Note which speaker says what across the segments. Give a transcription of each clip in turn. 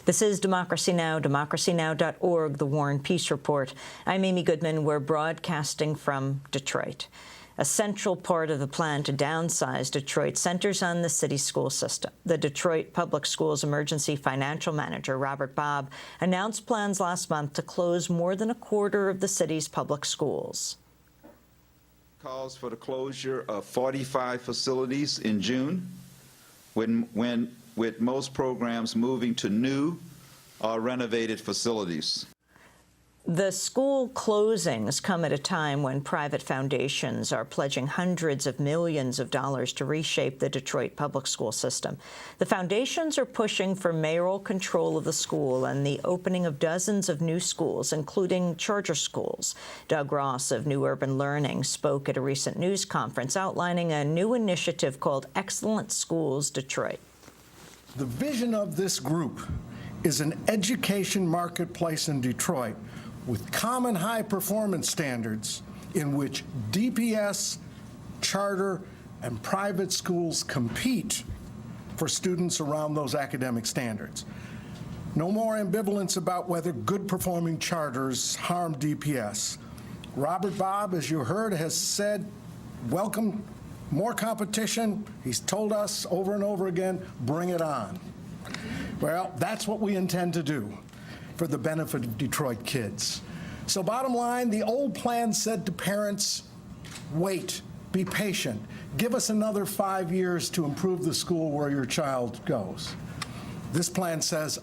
Speaker 1: This is Democracy Now!, democracynow.org, The War and Peace Report. I'm Amy Goodman. We're broadcasting from Detroit. A central part of the plan to downsize Detroit centers on the city school system. The Detroit Public Schools Emergency Financial Manager, Robert Bobb, announced plans last month to close more than a quarter of the city's public schools.
Speaker 2: Calls for the closure of 45 facilities in June, with most programs moving to new or renovated facilities.
Speaker 1: The school closings come at a time when private foundations are pledging hundreds of millions of dollars to reshape the Detroit public school system. The foundations are pushing for mayoral control of the school and the opening of dozens of new schools, including charter schools. Doug Ross of New Urban Learning spoke at a recent news conference outlining a new initiative called Excellent Schools Detroit.
Speaker 3: The vision of this group is an education marketplace in Detroit with common high-performance standards in which DPS, charter, and private schools compete for students around those academic standards. No more ambivalence about whether good-performing charters harm DPS. Robert Bobb, as you heard, has said, welcome more competition. He's told us over and over again, bring it on. Well, that's what we intend to do for the benefit of Detroit kids. So bottom line, the old plan said to parents, wait, be patient. Give us another 5 years to improve the school where your child goes. This plan says,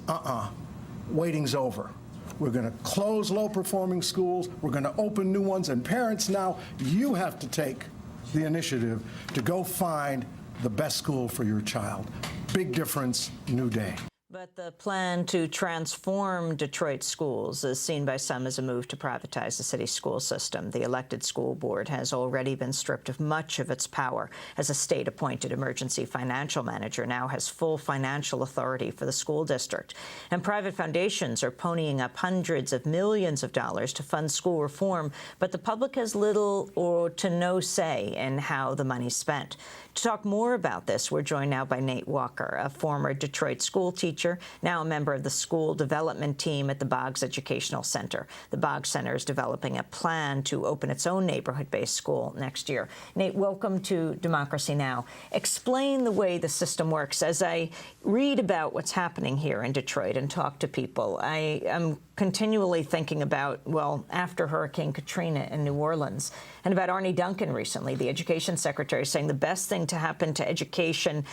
Speaker 3: waiting's over. We're going to close low-performing schools. We're going to open new ones. And parents, now you have to take the initiative to go find the best school for your child. Big difference, new day.
Speaker 1: But the plan to transform Detroit schools is seen by some as a move to privatize the city's school system. The elected school board has already been stripped of much of its power, as a state-appointed emergency financial manager now has full financial authority for the school district. And private foundations are ponying up hundreds of millions of dollars to fund school reform, but the public has little or to no say in how the money's spent. To talk more about this, we're joined now by Nate Walker, a former Detroit school teacher, now a member of the school development team at the Boggs Educational Center. The Boggs Center is developing a plan to open its own neighborhood-based school next year. Nate, welcome to Democracy Now! Explain the way the system works. As I read about what's happening here in Detroit and talk to people, I am continually thinking about, well, after Hurricane Katrina in New Orleans, and about Arne Duncan recently, the education secretary, saying the best thing to happen to education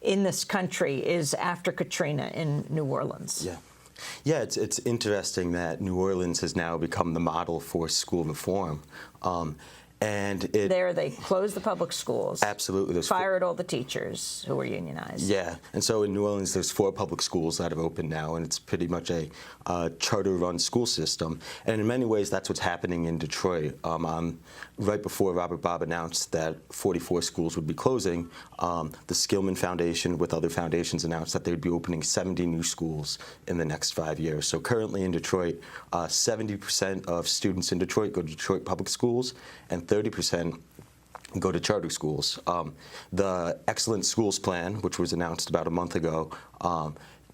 Speaker 1: in this country is after Katrina in New Orleans.
Speaker 4: Yeah, it's interesting that New Orleans has now become the model for school reform.
Speaker 1: There they closed the public schools.
Speaker 4: Absolutely.
Speaker 1: Fired all the teachers who were unionized.
Speaker 4: Yeah, and so in New Orleans, there's 4 public schools that have opened now, and it's pretty much a charter-run school system. And in many ways, that's what's happening in Detroit. Right before Robert Bobb announced that 44 schools would be closing, the Skillman Foundation, with other foundations, announced that they'd be opening 70 new schools in the next 5 years. So currently in Detroit, 70% of students in Detroit go to Detroit public schools, and 30% go to charter schools. The Excellent Schools Plan, which was announced about a month ago,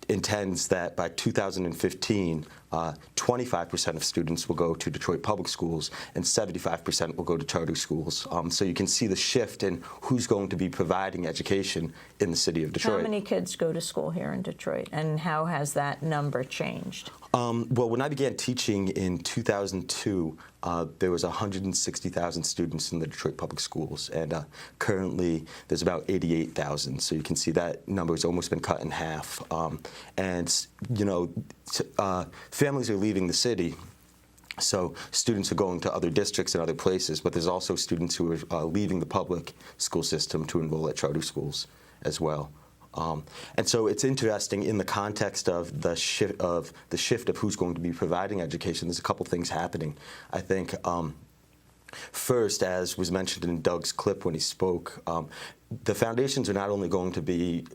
Speaker 4: intends that by 2015, 25% of students will go to Detroit public schools and 75% will go to charter schools. So you can see the shift in who's going to be providing education in the city of Detroit.
Speaker 1: How many kids go to school here in Detroit, and how has that number changed?
Speaker 4: Well, when I began teaching in 2002, there was 160,000 students in the Detroit public schools, and currently there's about 88,000. So you can see that number has almost been cut in half. And, you know, families are leaving the city, so students are going to other districts and other places, but there's also students who are leaving the public school system to enroll at charter schools as well. And so it's interesting in the context of the shift of who's going to be providing education. There's a couple things happening. I think first, as was mentioned in Doug's clip when he spoke, the foundations are not only going to be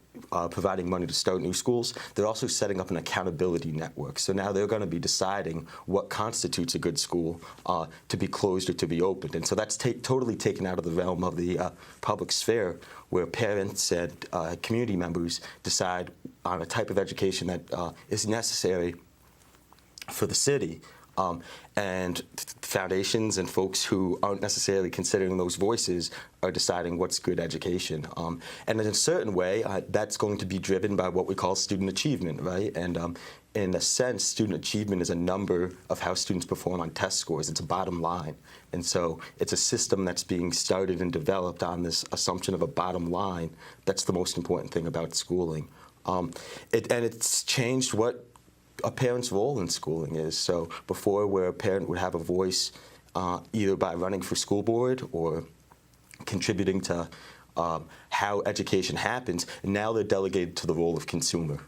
Speaker 4: providing money to start new schools, they're also setting up an accountability network. So now they're going to be deciding what constitutes a good school to be closed or to be opened. And so that's totally taken out of the realm of the public sphere, where parents and community members decide on a type of education that is necessary for the city. And foundations and folks who aren't necessarily considering those voices are deciding what's good education. And in a certain way, that's going to be driven by what we call student achievement, right? And in a sense, student achievement is a number of how students perform on test scores. It's a bottom line. And so it's a system that's being started and developed on this assumption of a bottom line. That's the most important thing about schooling. And it's changed what a parent's role in schooling is. So before, where a parent would have a voice either by running for school board or contributing to how education happens, now they're delegated to the role of consumer,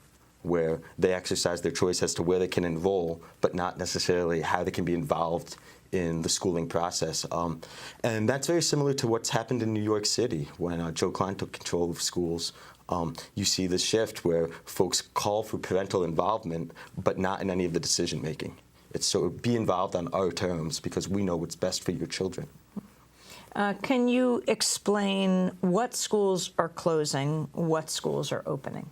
Speaker 4: where they exercise their choice as to where they can enroll, but not necessarily how they can be involved in the schooling process. And that's very similar to what's happened in New York City when Joe Klein took control of schools. You see this shift where folks call for parental involvement, but not in any of the decision making. It's so be involved on our terms because we know what's best for your children.
Speaker 1: Can you explain what schools are closing, what schools are opening?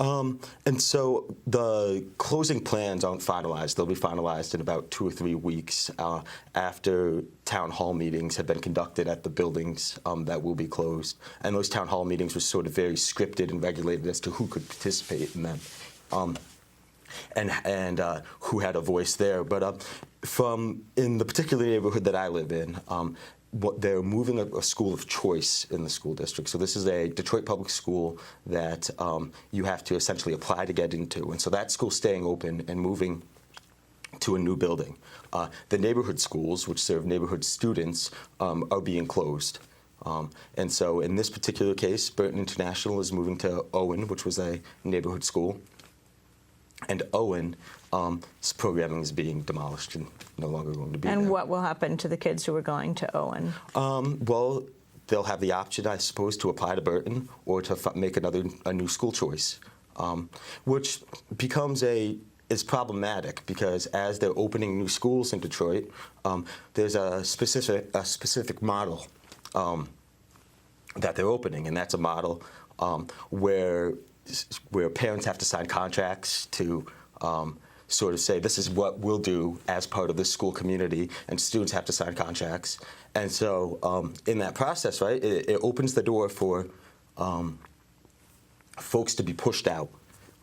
Speaker 4: And so the closing plans aren't finalized. They'll be finalized in about 2 or 3 weeks after town hall meetings have been conducted at the buildings that will be closed. And those town hall meetings were sort of very scripted and regulated as to who could participate in them and who had a voice there. But in the particular neighborhood that I live in, they're moving a school of choice in the school district. So this is a Detroit public school that you have to essentially apply to get into. And so that school's staying open and moving to a new building. The neighborhood schools, which serve neighborhood students, are being closed. And so in this particular case, Burton International is moving to Owen, which was a neighborhood school. And Owen's programming is being demolished and no longer going to be there.
Speaker 1: And what will happen to the kids who are going to Owen?
Speaker 4: Well, they'll have the option, I suppose, to apply to Burton or to make a new school choice, which is problematic because as they're opening new schools in Detroit, there's a specific model that they're opening, and that's a model where parents have to sign contracts to sort of say, this is what we'll do as part of this school community, and students have to sign contracts. And so in that process, right, it opens the door for folks to be pushed out.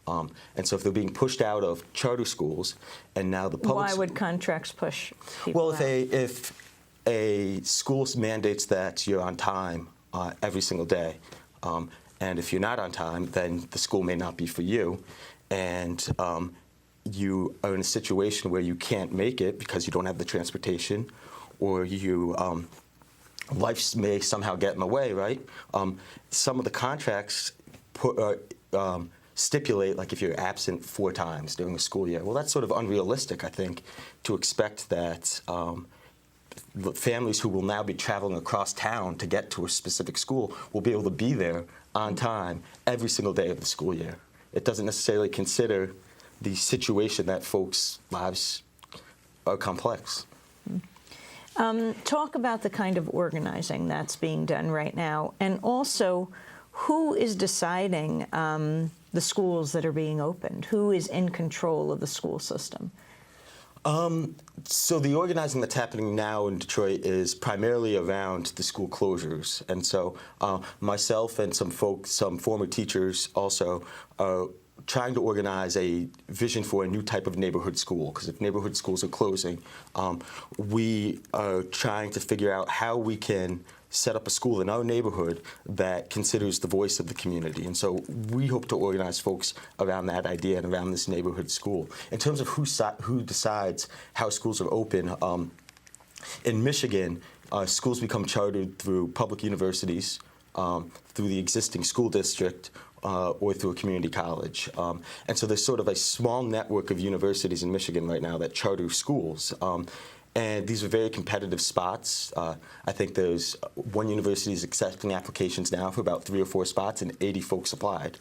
Speaker 4: And so if they're being pushed out of charter schools, and now the public...
Speaker 1: Why would contracts push people
Speaker 4: Well,
Speaker 1: out?
Speaker 4: if a school mandates that you're on time every single day, and if you're not on time, then the school may not be for you. And you are in a situation where you can't make it because you don't have the transportation, or life may somehow get in the way, right? Some of the contracts stipulate, like, if you're absent 4 times during a school year. Well, that's sort of unrealistic, I think, to expect that families who will now be traveling across town to get to a specific school will be able to be there on time every single day of the school year. It doesn't necessarily consider the situation that folks' lives are complex.
Speaker 1: Talk about the kind of organizing that's being done right now, and also who is deciding the schools that are being opened? Who is in control of the school system?
Speaker 4: So the organizing that's happening now in Detroit is primarily around the school closures. And so myself and some former teachers also are trying to organize a vision for a new type of neighborhood school, because if neighborhood schools are closing, we are trying to figure out how we can set up a school in our neighborhood that considers the voice of the community. And so we hope to organize folks around that idea and around this neighborhood school. In terms of who decides how schools are open, in Michigan, schools become chartered through public universities, through the existing school district, or through a community college. And so there's sort of a small network of universities in Michigan right now that charter schools. And these are very competitive spots. I think there's one university is accepting applications now for about 3 or 4 spots, and 80 folks applied.